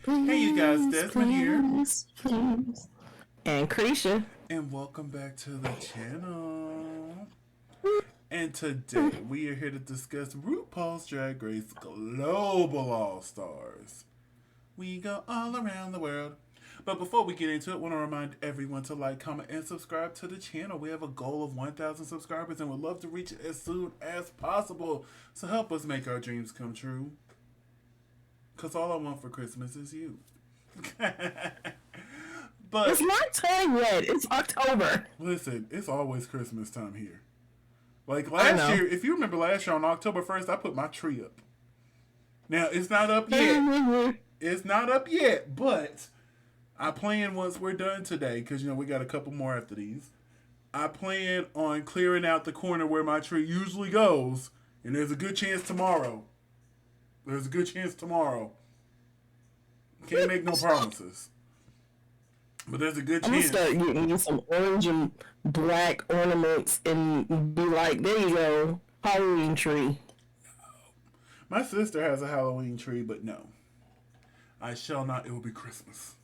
Hey, you guys, Please, Desmond here, please, please. And Cretia. and welcome back to the channel. And today we are here to discuss RuPaul's Drag Race Global All Stars. We go all around the world. But before we get into it, I want to remind everyone to like, comment, and subscribe to the channel. We have a goal of 1,000 subscribers and would love to reach it as soon as possible. So help us make our dreams come true. Because all I want for Christmas is you. It's But not time yet. It's October. listen, it's always Christmas time here. Like I last know. year, if you remember last year on October 1st, I put my tree up. Now, it's not up yet. It's not up yet, but I plan once we're done today, because, we got a couple more after these. I plan on clearing out the corner where my tree usually goes, and there's a good chance tomorrow. There's a good chance tomorrow. Can't make no promises. But there's a good I'm gonna chance. start getting you some orange and black ornaments and be like, there you go, Halloween tree. My sister has a Halloween tree, but no. I shall not. It will be Christmas.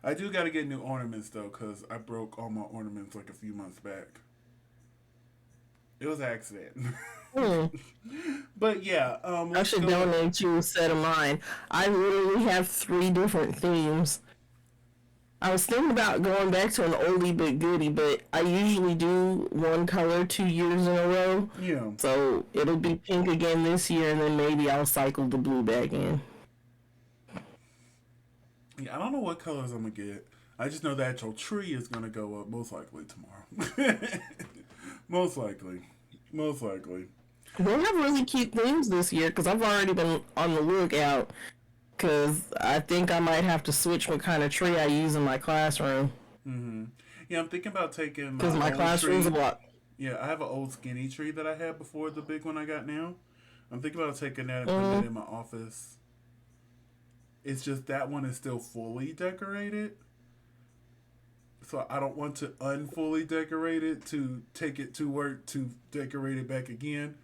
I do got to get new ornaments, though, because I broke all my ornaments like a few months back. It was an accident. Hmm. But yeah, I let's should go. donate you a set of mine. I literally have 3 different themes. I was thinking about going back to an oldie but goodie, but I usually do one color 2 years in a row. Yeah. So it'll be pink again this year, and then maybe I'll cycle the blue back in. Yeah, I don't know what colors I'm going to get. I just know that your tree is going to go up most likely tomorrow. Most likely. Most likely. They have really cute themes this year because I've already been on the lookout because I think I might have to switch what kind of tree I use in my classroom Mm-hmm. Yeah, I'm thinking about taking because my my old classroom's a tree. block. Yeah, I have an old skinny tree that I had before the big one I got now. I'm thinking about taking that and putting it Mm-hmm. in my office. It's just that one is still fully decorated. So I don't want to unfully decorate it to take it to work to decorate it back again.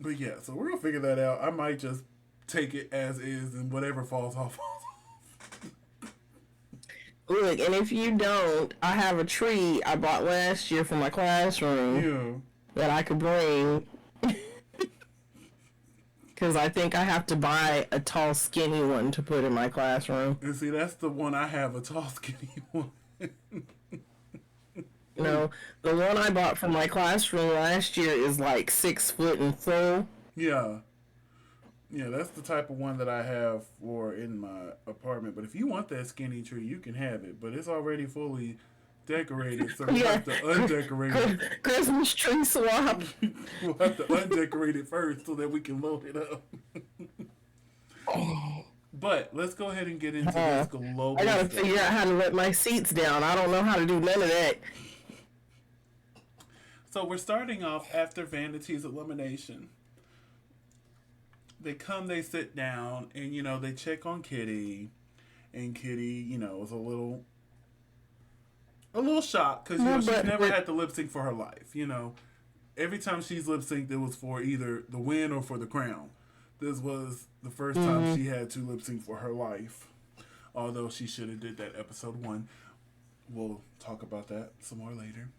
But yeah, so we're gonna figure that out. I might just take it as is and whatever falls off. Look, and if you don't, I have a tree I bought last year for my classroom Yeah. that I could bring because I think I have to buy a tall, skinny one to put in my classroom. And see, that's the one I have, a tall, skinny one. No, the one I bought for my classroom last year is like 6 foot and full. Yeah. Yeah, that's the type of one that I have for in my apartment. But if you want that skinny tree, you can have it. But it's already fully decorated, so we'll Yeah, have to undecorate Christmas tree swap. it. We'll have to undecorate it first so that we can load it up. But let's go ahead and get into this I global gotta stuff. figure out how to let my seats down. I don't know how to do none of that. So we're starting off after Vanity's elimination. They come, they sit down, and they check on Kitty, and Kitty, is a little shocked because No, she's but, never but had to lip sync for her life. Every time she's lip synced, it was for either the win or for the crown. This was the first time she had to lip sync for her life, although she should have did that episode 1. We'll talk about that some more later.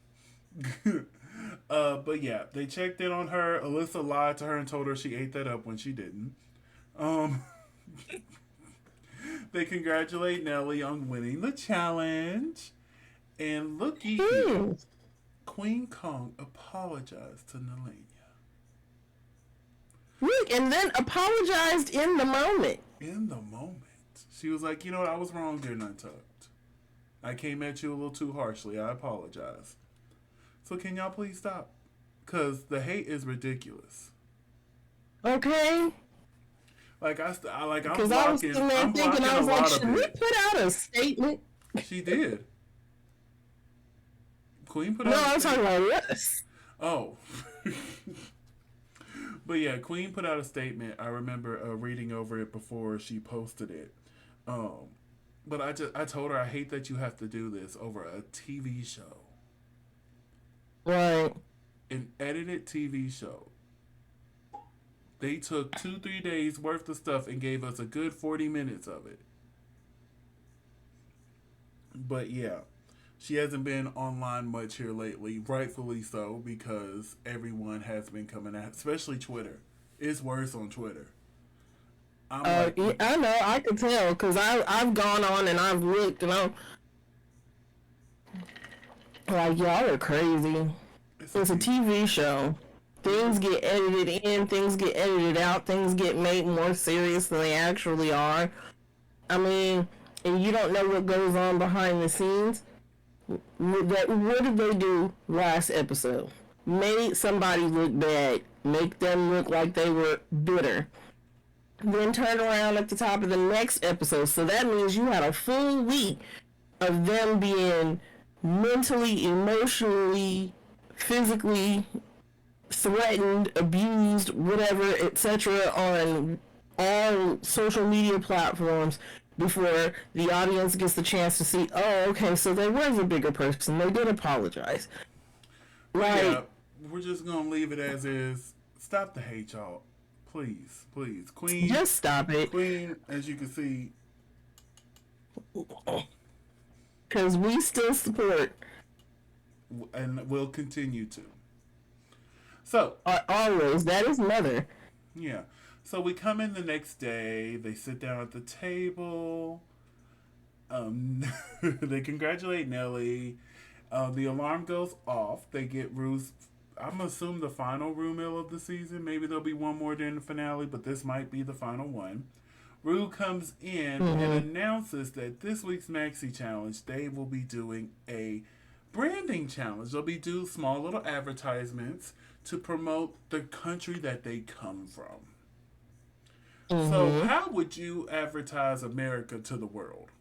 But yeah, they checked in on her. Alyssa lied to her and told her she ate that up when she didn't. Um, they congratulate Nelly on winning the challenge. And looky here, Queen Kong apologized to Nelenia. look, and then apologized in the moment. In the moment, she was like, "You know what? I was wrong, dear Untucked. I came at you a little too harshly. I apologize. So can y'all please stop? Cause the hate is ridiculous. Okay, I'm because I was blocking. sitting there I'm thinking, blocking I a was like, lot of should we it. put out a statement? She did. Queen put No, out a I'm talking statement. about this. Oh. But yeah, Queen put out a statement. I remember reading over it before she posted it. Um, but I told her I hate that you have to do this over a TV show, Right. an edited TV show. They took 2-3 days worth of stuff and gave us a good 40 minutes of it. But yeah, she hasn't been online much here lately, rightfully so, because everyone has been coming at, especially Twitter. It's worse on Twitter. I'm like, Yeah, I know, I can tell, because I've gone on and I've looked, and I'm like, y'all are crazy. It's a TV show. Things get edited in, things get edited out, things get made more serious than they actually are. I mean, and you don't know what goes on behind the scenes. What did they do last episode? Made somebody look bad, make them look like they were bitter. Then turn around at the top of the next episode. So that means you had a full week of them being mentally, emotionally, physically threatened, abused, whatever, etc. on all social media platforms before the audience gets the chance to see, oh, okay, so there was a bigger person. They did apologize. Like, yeah, we're just going to leave it as is. Stop the hate, y'all. Please, please. Queen. Just stop it. Queen, as you can see. Because we still support. And we'll continue to. So. Always. That is mother. Yeah. So we come in the next day. They sit down at the table. They congratulate Nelly. The alarm goes off. They get Rue's, I'm assuming, the final Rue meal of the season. Maybe there'll be one more during the finale, but this might be the final one. Rue comes in and announces that this week's Maxi Challenge, they will be doing a branding challenge. They'll be doing small little advertisements to promote the country that they come from. So how would you advertise America to the world?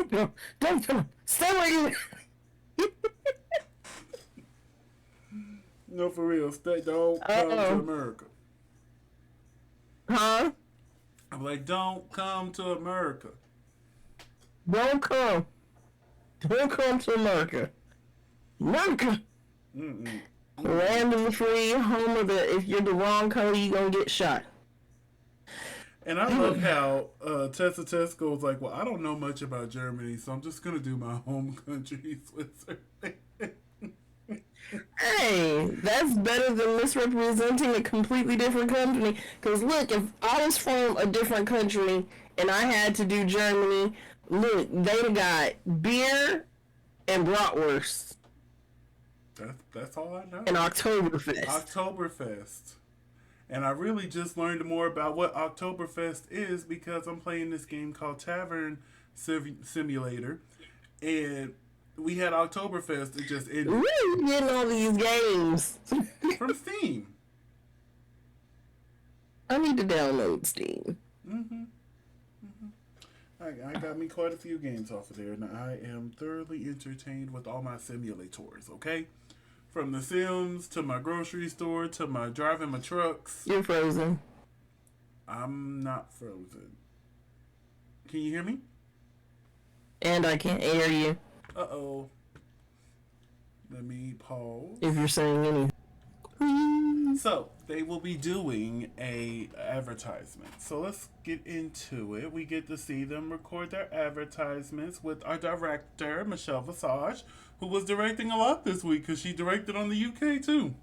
No, don't come. Stay where you. No, for real. Don't come to America. Huh? I'm like, don't come to America. Don't come. Don't come to America. America. Land of the free, home of the, if you're the wrong color, you're going to get shot. And I love how Tessa goes like, well, I don't know much about Germany, so I'm just going to do my home country, Switzerland. Hey, that's better than misrepresenting a completely different country. Because look, if I was from a different country and I had to do Germany, look, they'd got beer and bratwurst. That's all I know. And Oktoberfest. Oktoberfest. And I really just learned more about what Oktoberfest is because I'm playing this game called Tavern Simulator. And we had Oktoberfest. It just ended. Where are you getting all these games? From Steam. I need to download Steam. I got me quite a few games off of there, and I am thoroughly entertained with all my simulators, okay? From The Sims, to my grocery store, to my driving my trucks. You're frozen. I'm not frozen. Can you hear me? And I can't hear you. Uh-oh. Let me pause. If you're saying anything. So, they will be doing a advertisement. So let's get into it. We get to see them record their advertisements with our director, Michelle Visage, who was directing a lot this week because she directed on the UK too.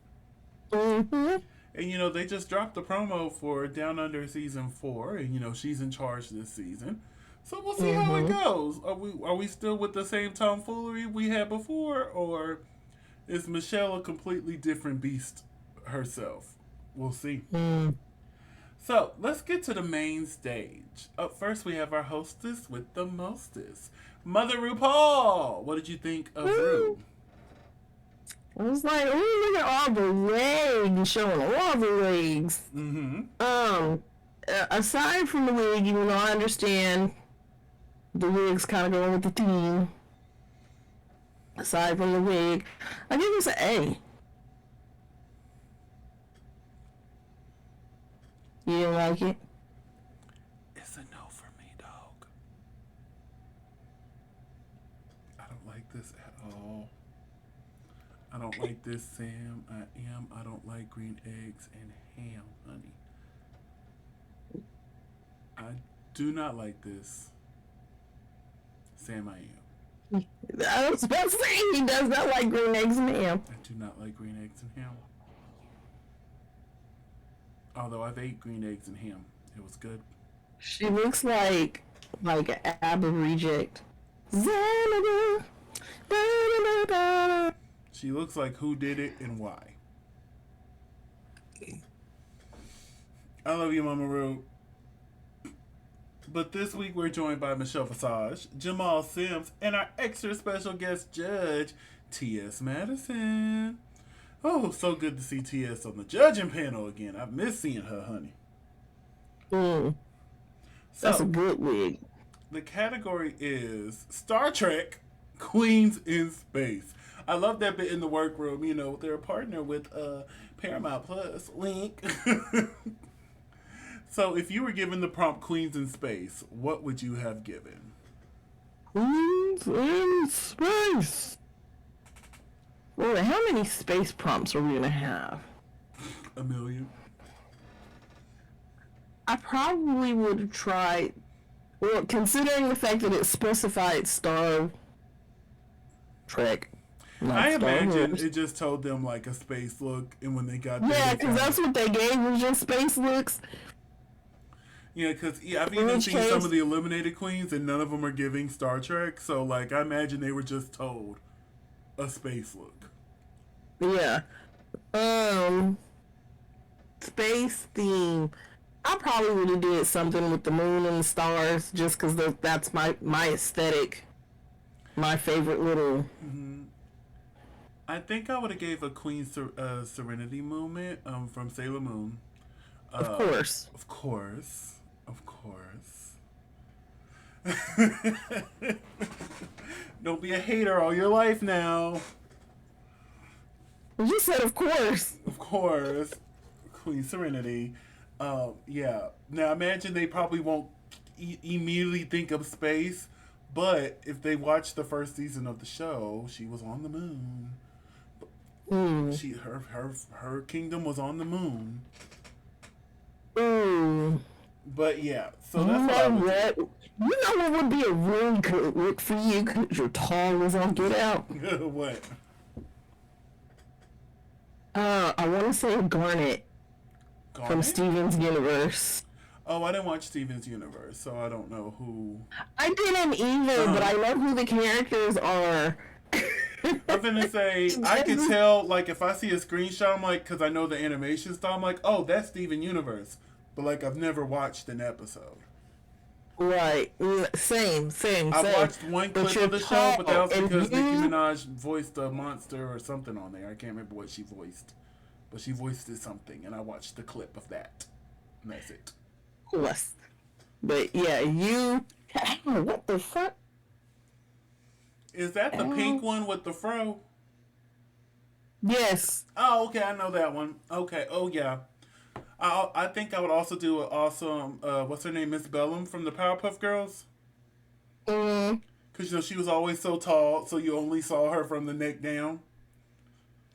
And you know, they just dropped the promo for Down Under season 4, and you know, she's in charge this season. So we'll see how it goes. Are we still with the same tomfoolery we had before, or is Michelle a completely different beast herself? We'll see. So let's get to the main stage. Up first, we have our hostess with the mostest, Mother RuPaul. What did you think of Ru? I was like, oh, look at all the legs, showing all the legs. Aside from the wig, even though I understand the wig's kind of going with the theme. Aside from the wig, I give this an A. You didn't like it? It's a no for me, dog. I don't like this at all. I I don't like this, Sam. I don't like green eggs and ham, honey. I do not like this. Sam, I am. I was supposed to say he does not like green eggs and ham. I do not like green eggs and ham. Although I've ate green eggs and ham. It was good. She looks like an ABBA reject. She looks like who did it and why. I love you, Mama Ru. But this week we're joined by Michelle Visage, Jamal Sims, and our extra special guest judge, T.S. Madison. Oh, so good to see T.S. on the judging panel again. I've missed seeing her, honey. That's a good wig. The category is Star Trek Queens in Space. I love that bit in the workroom. You know, they're a partner with Paramount Plus. Link. So, if you were given the prompt Queens in Space, what would you have given? Queens in Space. Well, how many space prompts are we going to have? 1 million. I probably would have tried, well, considering the fact that it specified Star Trek. I imagine it just told them like a space look, and when they got there, yeah, because that's what they gave was just space looks. Yeah, because I've even seen some of the eliminated queens, and none of them are giving Star Trek. So, like, I imagine they were just told a space look. Yeah. Space theme. I probably would have did something with the moon and the stars, just because that's my aesthetic. My favorite little. Mm-hmm. I think I would have gave a Queen Serenity moment from Sailor Moon. Of course. Of course. Of course. Don't be a hater all your life now. You said of course. Of course. Queen Serenity. Yeah. Now imagine they probably won't immediately think of space, but if they watch the first season of the show, she was on the moon. Her kingdom was on the moon. But yeah, so that's what I would do. You know what would be a really good look for you because your tall was on Get Out? What? I want to say Garnet from Steven's Universe. Oh, I didn't watch Steven's Universe, so I don't know who. I didn't either, but I know who the characters are. I'm gonna say, I can tell, like, if I see a screenshot, I'm like, because I know the animation style, I'm like, oh, that's Steven Universe. But, like, I've never watched an episode. Right. Same. I watched one clip of the show, but that was because Nicki Minaj voiced a monster or something on there. I can't remember what she voiced. But she voiced something, and I watched the clip of that. And that's it. Yes. But, yeah, you... What the fuck? Is that the pink one with the fro? Yes. Oh, okay, I know that one. Okay, oh, yeah. I think I would also do an awesome, what's her name, Miss Bellum from the Powerpuff Girls? Because, you know, she was always so tall, so you only saw her from the neck down.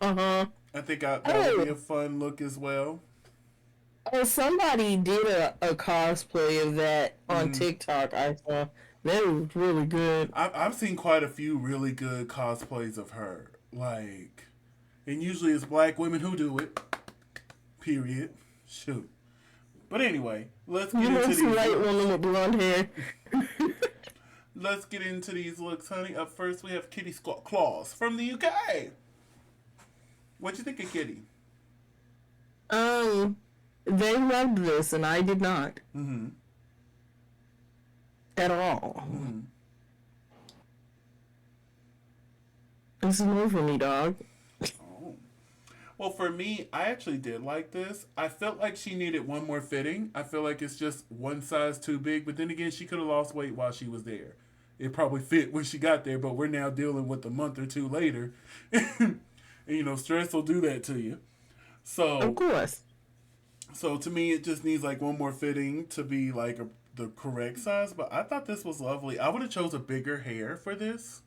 I think that would be a fun look as well. Oh, somebody did a cosplay of that on TikTok, I saw. That was really good. I've seen quite a few really good cosplays of her. Like, and usually it's black women who do it. Period. Shoot. But anyway, let's get into these white woman with blonde hair. Let's get into these looks, honey. Up first, we have Kitty Claus from the UK. What'd you think of Kitty? They loved this, and I did not. At all. This is new for me, dog. Well, for me, I actually did like this. I felt like she needed one more fitting. I feel like it's just one size too big. But then again, she could have lost weight while she was there. It probably fit when she got there, but we're now dealing with a month or two later. And, you know, stress will do that to you. So, of course. So, to me, it just needs, like, one more fitting to be, like, the correct size. But I thought this was lovely. I would have chose a bigger hair for this.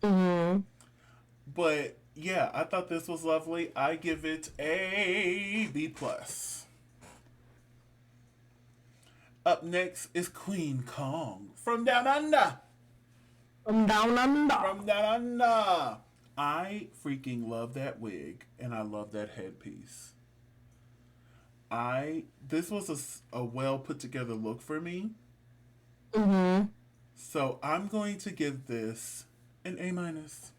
But Yeah, I thought this was lovely. I give it a B plus. Up next is Queen Kong from Down Under. From down under. From Down Under. I freaking love that wig and I love that headpiece. This was a well put together look for me. Mm-hmm. So I'm going to give this an A minus.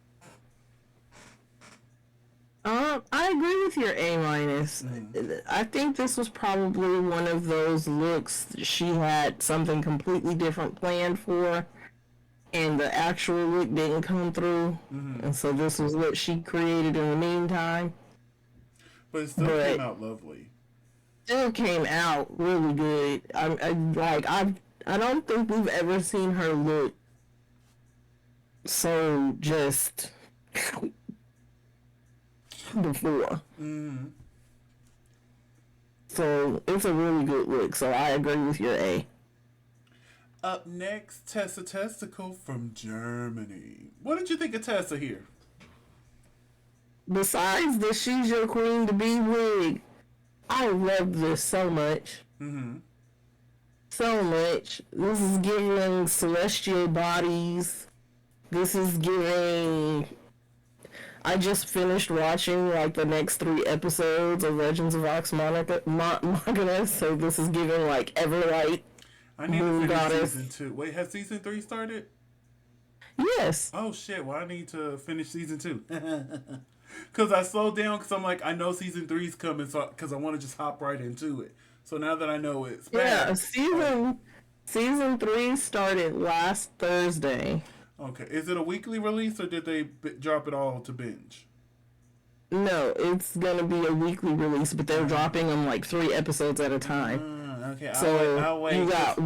I agree with your A minus. I think this was probably one of those looks she had something completely different planned for, and the actual look didn't come through, and so this was what she created in the meantime. But it still came out lovely. Still came out really good. I don't think we've ever seen her look so just before. So it's a really good look. So I agree with your A. Up next, Tessa Testicle from Germany. What did you think of Tessa here? Besides the She's Your Queen to Be wig, I love this so much. So much. This is giving celestial bodies. This is giving... I just finished watching like the next 3 episodes of Legends of Vox Machina, so this is giving like Everlight. I need to finish season 2. Wait, has season 3 started? Yes. Oh shit, well I need to finish season 2. Because I slowed down because I'm like, I know season 3's coming, so because I want to just hop right into it. So now that I know it's back. Yeah, season 3 started last Thursday. Okay, is it a weekly release or did they drop it all to binge? No, it's gonna be a weekly release, but they're dropping them like 3 episodes at a time. Okay, So I'll wait. We got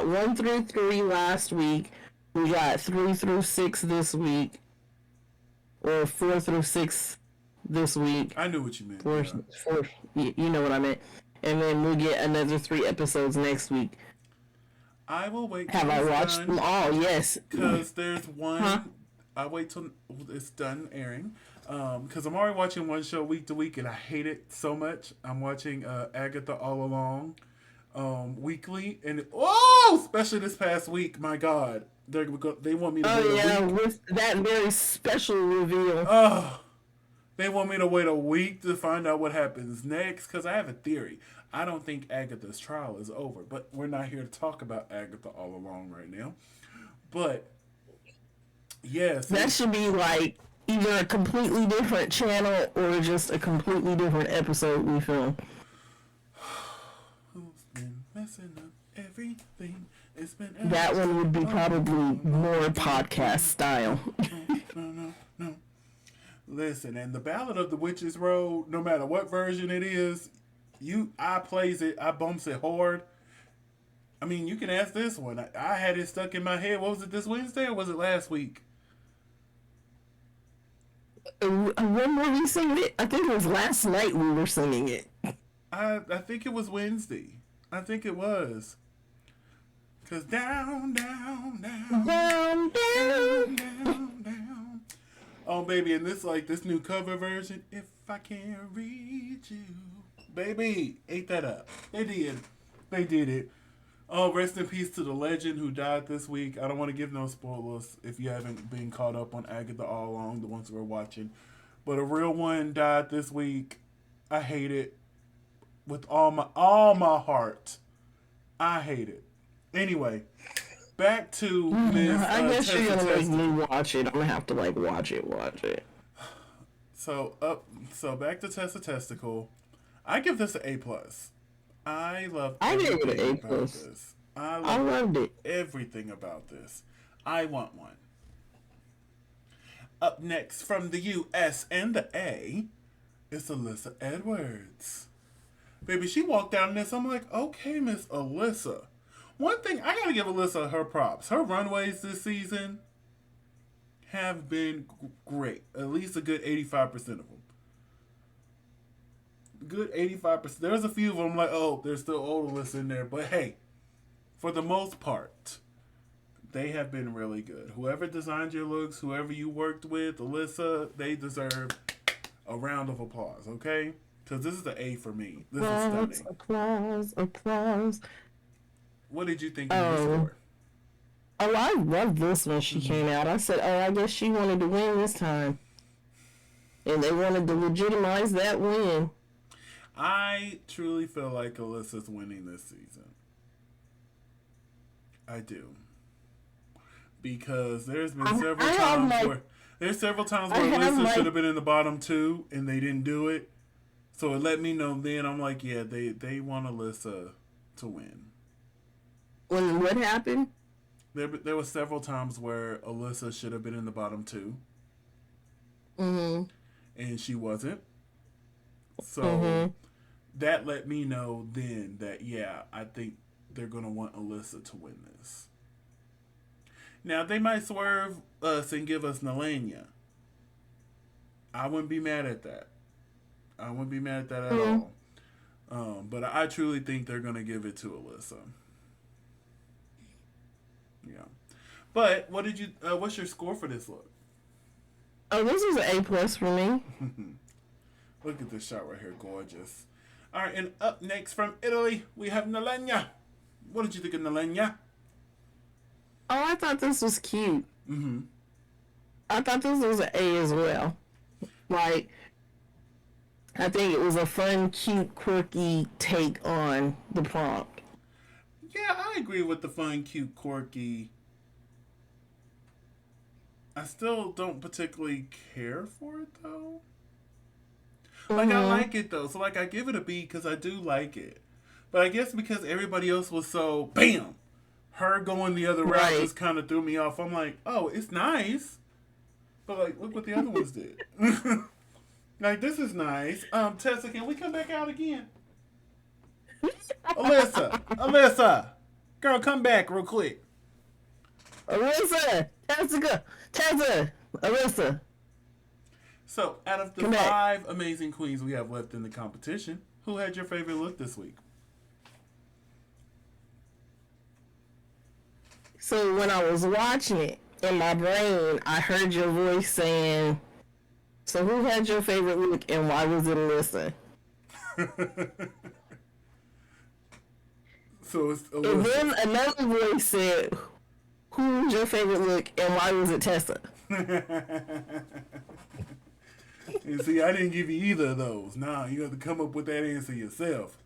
1 through 3 last week. We got 3 through 6 this week, or 4 through 6 this week. I knew what you meant. Four, you know what I meant. And then we'll get another 3 episodes next week. I will wait. Have I watched them all? Yes. Because there's one. Huh? I wait till it's done airing. Because I'm already watching one show week to week and I hate it so much. I'm watching Agatha All Along weekly, and especially this past week. My God, they want me to. Oh yeah, with that very special reveal. They want me to wait a week to find out what happens next. Because I have a theory. I don't think Agatha's trial is over, but we're not here to talk about Agatha All Along right now. But yes, that should be like either a completely different channel or just a completely different episode we film. Who's been messing up everything? It's been that one would be probably more podcast style. No. Listen, and the Ballad of the Witch's Road, no matter what version it is, I plays it, I bumps it hard. I mean, you can ask this one. I had it stuck in my head. What was it, this Wednesday or was it last week? When were we singing it? I think it was last night we were singing it. I think it was Wednesday. I think it was. Cause down, down, down, down, down, down, down. Oh baby, and this new cover version. If I can't reach you, baby, ate that up. They did it. Oh, rest in peace to the legend who died this week. I don't want to give no spoilers if you haven't been caught up on Agatha All Along, the ones who are watching. But a real one died this week. I hate it with all my heart. I hate it. Anyway, back to Miss. I guess you're gonna make me watch it. I'm gonna have to like watch it. So back to Tessa Testicle. I give this an A plus. I love. I gave it an A plus. I loved it. Everything about this. I want one. Up next from the U.S. and the A is Alyssa Edwards. Baby, she walked down this. I'm like, okay, Miss Alyssa. One thing, I gotta give Alyssa her props. Her runways this season have been great. At least a good 85% of them. Good 85%. There's a few of them like, oh, there's still old Alyssa in there. But hey, for the most part, they have been really good. Whoever designed your looks, whoever you worked with, Alyssa, they deserve a round of applause, okay? Because this is an A for me. This is stunning. Applause. What did you think of your score? Oh, I loved this when she came out. I said, oh, I guess she wanted to win this time. And they wanted to legitimize that win. I truly feel like Alyssa's winning this season. I do. Because there's been several times where Alyssa should have been in the bottom 2 and they didn't do it. So it let me know then. I'm like, yeah, they want Alyssa to win. When what happened? There were several times where Alyssa should have been in the bottom 2. Mm-hmm. And she wasn't. So that let me know then that, yeah, I think they're going to want Alyssa to win this. Now, they might swerve us and give us Nalenia. I wouldn't be mad at that. I wouldn't be mad at that at all. But I truly think they're going to give it to Alyssa. Yeah. But what did you? What's your score for this look? Oh, this is an A+ for me. Look at this shot right here, gorgeous. All right, and up next from Italy, we have Nalenia. What did you think of Nalenia? Oh, I thought this was cute. Mm-hmm. I thought this was an A as well. Like, I think it was a fun, cute, quirky take on the prompt. Yeah, I agree with the fun, cute, quirky. I still don't particularly care for it, though. Like, I like it, though. So, like, I give it a B because I do like it. But I guess because everybody else was so, bam! Her going the other route just kind of threw me off. I'm like, oh, it's nice. But, like, look what the other ones did. Like, this is nice. Tessa, can we come back out again? Alyssa! Girl, come back real quick. Alyssa! Tessa! Alyssa! So, out of the 5 amazing queens we have left in the competition, who had your favorite look this week? So, when I was watching it, in my brain, I heard your voice saying, so who had your favorite look and why was it Alyssa? So it's Alyssa. And then another voice said, who was your favorite look and why was it Tessa? And see, I didn't give you either of those. Nah, you have to come up with that answer yourself.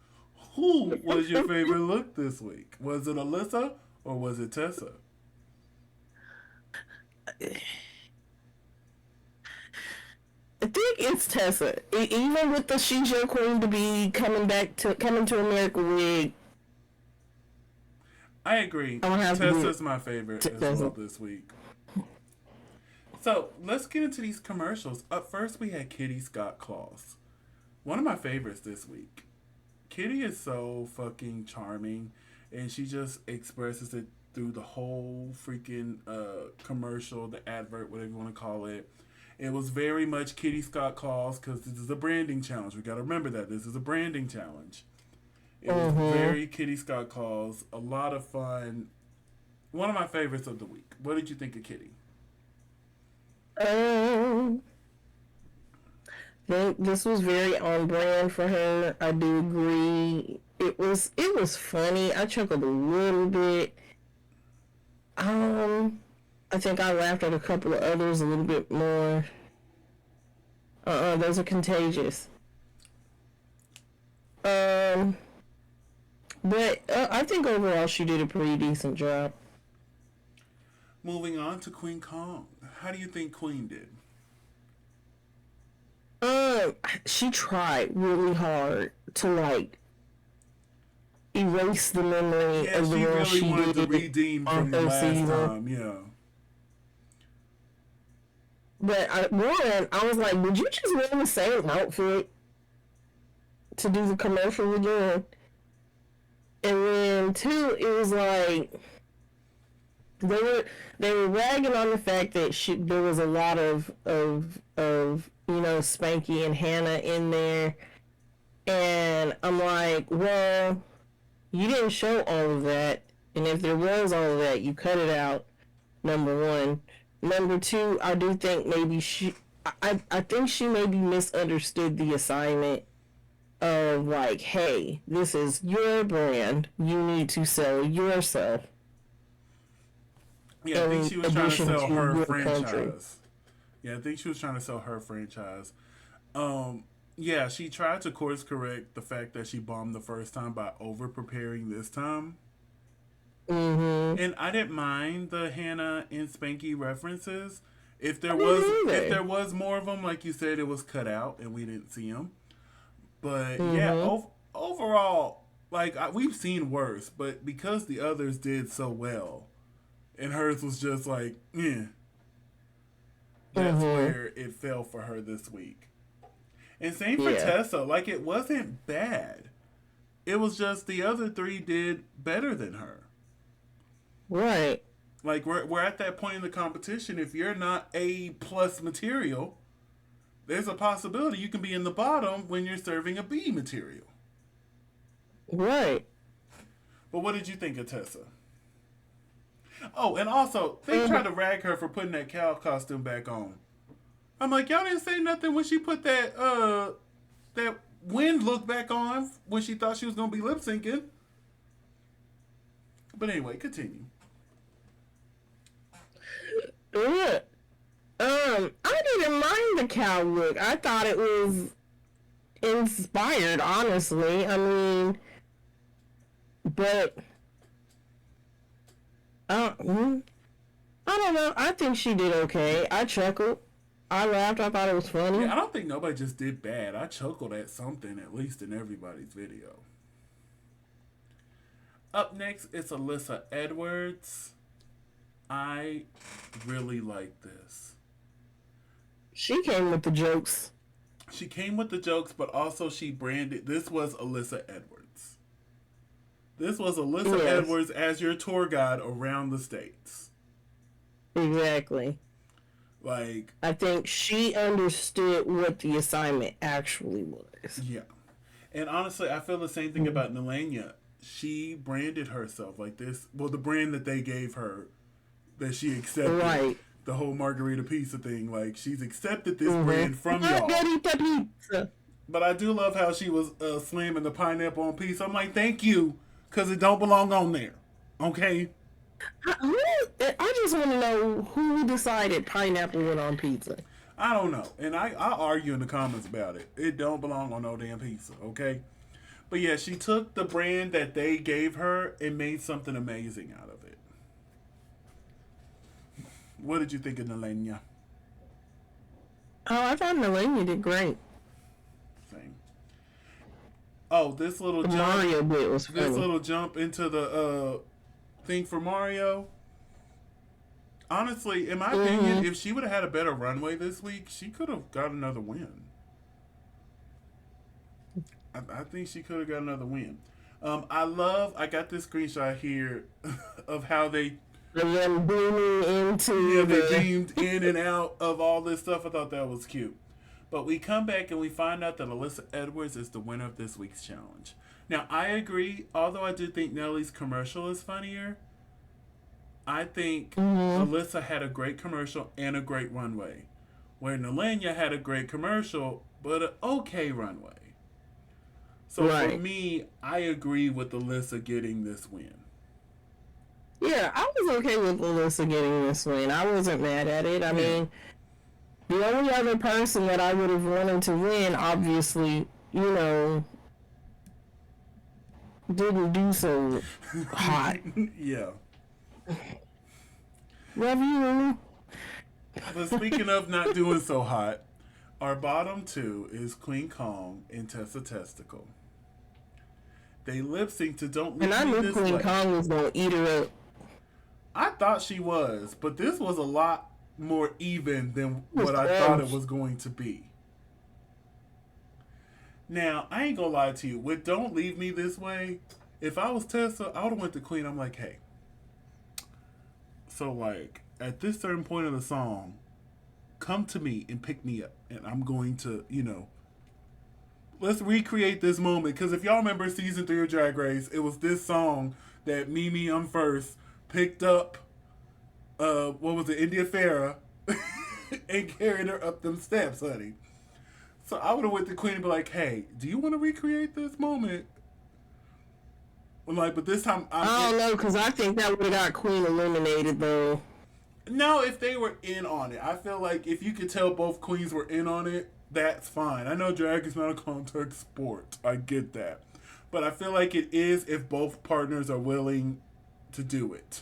Who was your favorite look this week? Was it Alyssa or was it Tessa? I think it's Tessa. Even with the She's Your Queen to be coming to America wig. I agree. Tessa's my favorite as well this week. So let's get into these commercials. Up first, we had Kitty Scott Claus. One of my favorites this week. Kitty is so fucking charming, and she just expresses it through the whole freaking commercial, the advert, whatever you want to call it. It was very much Kitty Scott Claus because this is a branding challenge. We got to remember that this is a branding challenge. It was very Kitty Scott Claus. A lot of fun. One of my favorites of the week. What did you think of Kitty? This was very on brand for her. I do agree. It was funny. I chuckled a little bit. I think I laughed at a couple of others a little bit more. Those are contagious. But I think overall she did a pretty decent job. Moving on to Queen Kong. How do you think Queen did? She tried really hard to erase the memory of the role she wanted did to redeem from the last time. Yeah. But I was like, did you just wear the same outfit to do the commercial again? And then 2, it was like they were ragging on the fact that there was a lot of Spanky and Hannah in there, and I'm like, well, you didn't show all of that, and if there was all of that, you cut it out. Number one. Number two, I do think maybe I think she maybe misunderstood the assignment of like, hey, this is your brand. You need to sell yourself. Yeah, I think In she was trying to addition sell to her your country. franchise. Yeah, I think she was trying to sell her franchise. Yeah, she tried to course correct the fact that she bombed the first time by over preparing this time. Mm-hmm. And I didn't mind the Hannah and Spanky references. I didn't If either. there was more of them, like you said, it was cut out and we didn't see them. But yeah, Mm-hmm. overall, we've seen worse, but because the others did so well, and hers was just like, yeah, that's Mm-hmm. where it fell for her this week. And same for Yeah. Tessa. Like, it wasn't bad. It was just the other three did better than her. Right. Like, we're at that point in the competition. If you're not A plus material, there's a possibility you can be in the bottom when you're serving a B material. Right. But what did you think of Tessa? Oh, and also, they tried to rag her for putting that cow costume back on. I'm like, y'all didn't say nothing when she put that wind look back on when she thought she was gonna be lip syncing. But anyway, continue. Yeah. I didn't mind the cow look. I thought it was inspired, honestly. I mean, but mm, I don't know. I think she did okay. I chuckled. I laughed. I thought it was funny. Yeah, I don't think nobody just did bad. I chuckled at something, at least in everybody's video. Up next, it's Alyssa Edwards. I really like this. She came with the jokes. She came with the jokes, but also she branded this was Alyssa Edwards. This was Alyssa Yes, Edwards as your tour guide around the states. exactly. Like, I think she understood what the assignment actually was. yeah. And honestly, I feel the same thing about Nelania. She branded herself like this. Well, the brand that they gave her, that she accepted, Right. the whole margarita pizza thing. Like, she's accepted this brand from Mm-hmm. y'all. Margarita pizza. But I do love how she was slamming the pineapple on pizza. I'm like, thank you, because it don't belong on there. Okay? I just want to know who decided pineapple went on pizza. I don't know. And I argue in the comments about it. It don't belong on no damn pizza. Okay? But yeah, she took the brand that they gave her and made something amazing out of it. What did you think of Nelenia? Oh, I thought Melania did great. Same. Oh, this little The jump. Mario bit was This funny. little jump into the thing for Mario. Honestly, in my opinion, if she would have had a better runway this week, she could have got another win. I think she could have got another win. I got this screenshot here of how they, And then booming yeah, into they the. beamed in and out of all this stuff. I thought that was cute. But we come back and we find out that Alyssa Edwards is the winner of this week's challenge. Now, I agree, although I do think Nelly's commercial is funnier, I think Alyssa had a great commercial and a great runway, where Nelania had a great commercial but an okay runway. So for Right. me, I agree with Alyssa getting this win. Yeah, I was okay with Alyssa getting this win. I wasn't mad at it. I mean, the only other person that I would have wanted to win, obviously, didn't do so hot. Yeah. Love you. But speaking of not doing so hot, our bottom two is Queen Kong and Tessa Testicle. They lip sync to Don't And Leave I Me knew This Queen Way. Kong was gonna eat her up. I thought she was, but this was a lot more even than It was what I thought it close. was going to be. Now, I ain't gonna lie to you. With Don't Leave Me This Way, if I was Tessa, I would have went to Queen. I'm like, hey. So, like, at this certain point of the song, come to me and pick me up. And I'm going to, let's recreate this moment. Because if y'all remember season 3 of Drag Race, it was this song that Mimi I'm First picked up what was it, India Farah, and carried her up them steps, honey. So I would have went to Queen and be like, hey, do you want to recreate this moment? I'm like, but this time I don't know, because I think that would have got Queen eliminated, though. No, if they were in on it. I feel like if you could tell both queens were in on it, that's fine. I know drag is not a contact sport. I get that. But I feel like it is if both partners are willing to do it.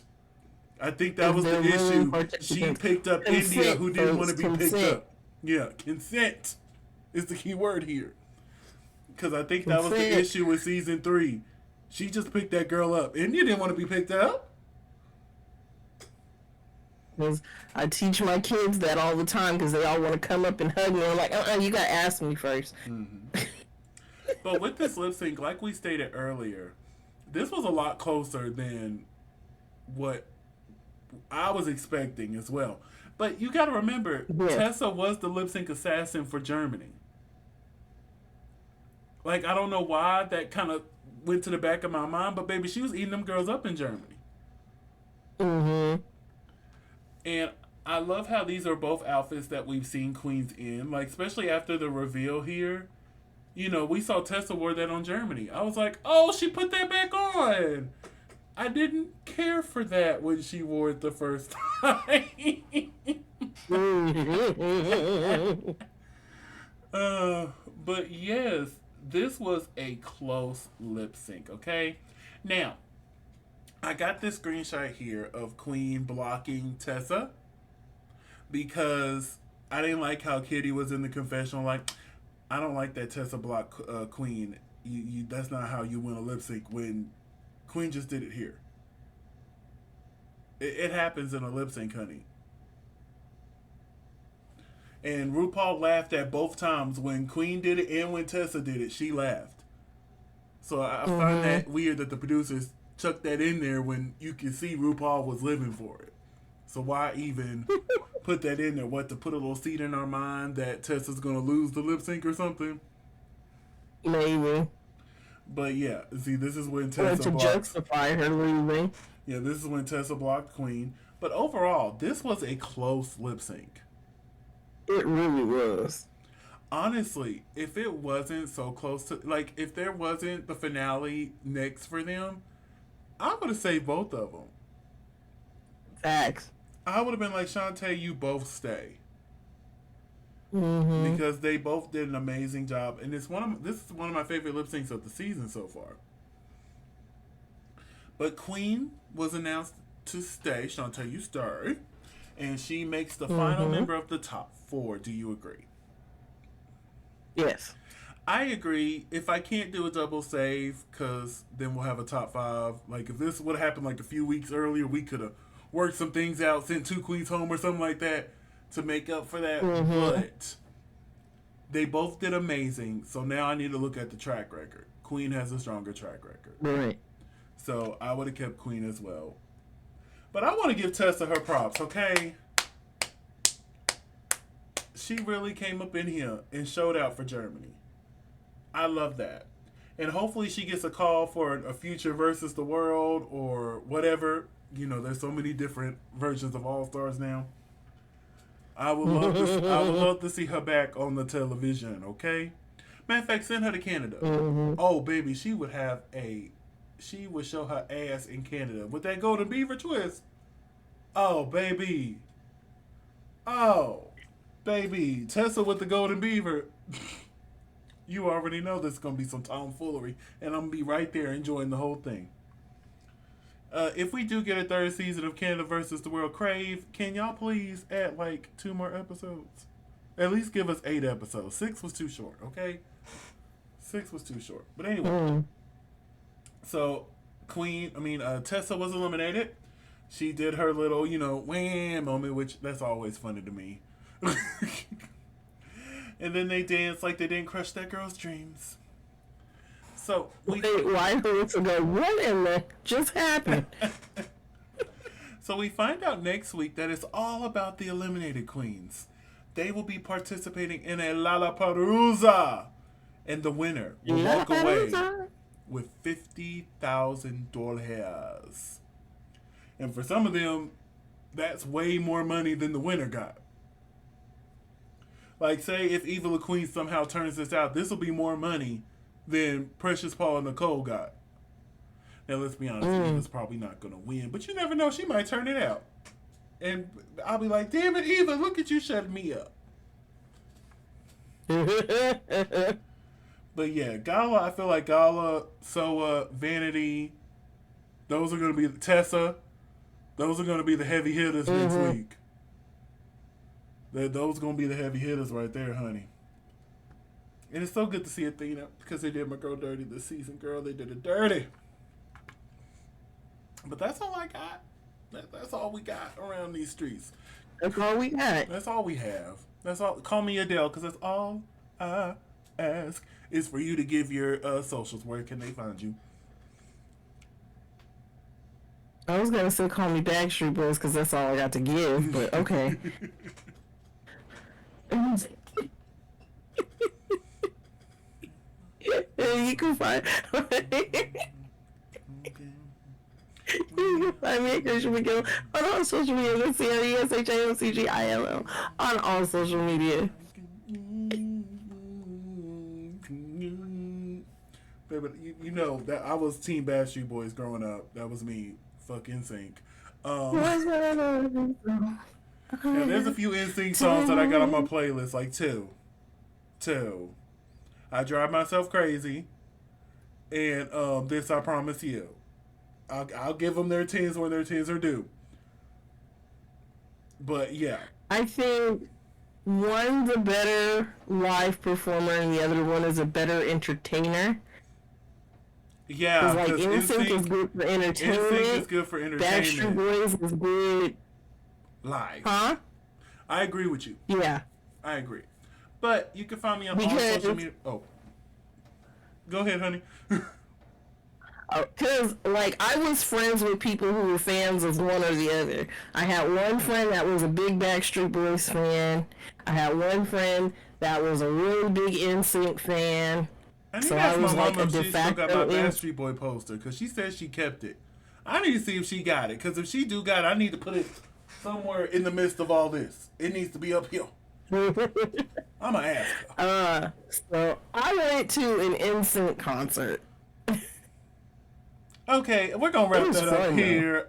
I think that was the issue. She picked up India, who didn't want to be picked up. Yeah, consent is the key word here. Because I think that was the issue with season 3. She just picked that girl up. India didn't want to be picked up. Because I teach my kids that all the time because they all want to come up and hug me. I'm like, you got to ask me first. Mm-hmm. But with this lip sync, like we stated earlier, this was a lot closer than what I was expecting as well. But you got to remember, Tessa was the lip sync assassin for Germany. Like, I don't know why that kind of went to the back of my mind, but baby, she was eating them girls up in Germany. Mm-hmm. And I love how these are both outfits that we've seen queens in. Like, especially after the reveal here. You know, we saw Tessa wore that on Germany. I was like, oh, she put that back on. I didn't care for that when she wore it the first time. But yes, this was a close lip sync, okay? Now, I got this screenshot here of Queen blocking Tessa because I didn't like how Kitty was in the confessional. Like, I don't like that Tessa blocked Queen. That's not how you win a lip sync when Queen just did it here. It happens in a lip sync, honey. And RuPaul laughed at both times when Queen did it and when Tessa did it. She laughed. So I find that weird that the producers chucked that in there when you can see RuPaul was living for it. So why even put that in there? What, to put a little seed in our mind that Tessa's going to lose the lip sync or something? Maybe. But yeah, see, this is when Tessa to justify her losing. Yeah, this is when Tessa blocked Queen. But overall, this was a close lip sync. It really was. Honestly, if it wasn't so close to, like, if there wasn't the finale next for them, I would have saved both of them. Facts. I would have been like, Shantae, you both stay. Mm-hmm. Because they both did an amazing job. And this is one of my favorite lip syncs of the season so far. But Queen was announced to stay. Shantae, you stay. And she makes the final member of the top 4. Do you agree? Yes. I agree. If I can't do a double save, because then we'll have a top 5. Like, if this would have happened like a few weeks earlier, we could have worked some things out, sent 2 queens home or something like that to make up for that. But they both did amazing. So now I need to look at the track record. Queen has a stronger track record. Right. So I would have kept Queen as well. But I want to give Tessa her props, okay? She really came up in here and showed out for Germany. I love that. And hopefully she gets a call for a future Versus the World or whatever. You know, there's so many different versions of All Stars now. I would love to see her back on the television, okay? Matter of fact, send her to Canada. Oh, baby, she would show her ass in Canada with that golden beaver twist. Oh, baby. Oh, baby. Tessa with the golden beaver. You already know this is going to be some tomfoolery, and I'm going to be right there enjoying the whole thing. If we do get a 3rd season of Canada versus the World Crave, can y'all please add like 2 more episodes? At least give us 8 episodes. 6 was too short, okay? 6 was too short. But anyway. So, Tessa was eliminated. She did her little, wham moment, which that's always funny to me. And then they danced like they didn't crush that girl's dreams. So wait, why minutes ago? What in the just happened? So we find out next week that it's all about the eliminated queens. They will be participating in a Lollapalooza, and the winner will walk away with $50,000. And for some of them, That's way more money than the winner got. Like, say if Eva La Queen somehow turns this out, this will be more money than Precious Paul and Nicole got. Now, let's be honest, Eva's probably not going to win, but you never know. She might turn it out. And I'll be like, damn it, Eva, look at you shutting me up. But yeah, Gala, I feel like Gala, Soa, Vanity, those are going to be Tessa. Those are going to be the heavy hitters next week. Those are going to be the heavy hitters right there, honey. And it's so good to see Athena because they did my girl dirty this season, girl. They did it dirty. But that's all I got. That's all we got around these streets. That's all we got. That's all we have. That's all. Call me Adele because that's all I ask is for you to give your socials. Where can they find you? I was gonna say call me Backstreet Boys because that's all I got to give, but okay. You can find you can find me at Christian McGill on all social media. That's CRESHILCGILL on all social media. Baby, you know that I was Team Backstreet Boys growing up. That was me. Fuck NSYNC. Yeah, there's a few NSYNC songs that I got on my playlist, like two. I Drive Myself Crazy, and This I Promise You. I'll give them their 10s when their 10s are due. But yeah, I think one's a better live performer and the other one is a better entertainer. Yeah, like NSYNC is good for entertainment. NSYNC is good for entertainment. Backstreet Boys is good live. Huh? I agree with you. Yeah. I agree. But you can find me on all social media. Oh. Go ahead, honey. Because, like, I was friends with people who were fans of one or the other. I had one friend that was a big Backstreet Boys fan. I had one friend that was a really big NSYNC fan. I need to ask my mom if she still got my Backstreet Boy poster, because she said she kept it. I need to see if she got it, because if she do got it, I need to put it somewhere in the midst of all this. It needs to be up here. I'm going to ask her. So I went to an NSYNC concert. Okay, we're going to wrap that up here,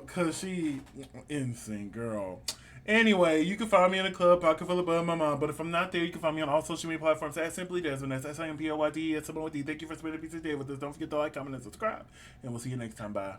because she NSYNC, girl. Anyway, you can find me in the club, Pocket Full of Bud, my mom. But if I'm not there, you can find me on all social media platforms at Simply Desmond. That's SIMPLYDESMOND. Thank you for spending a piece of day with us. Don't forget to like, comment, and subscribe. And we'll see you next time. Bye.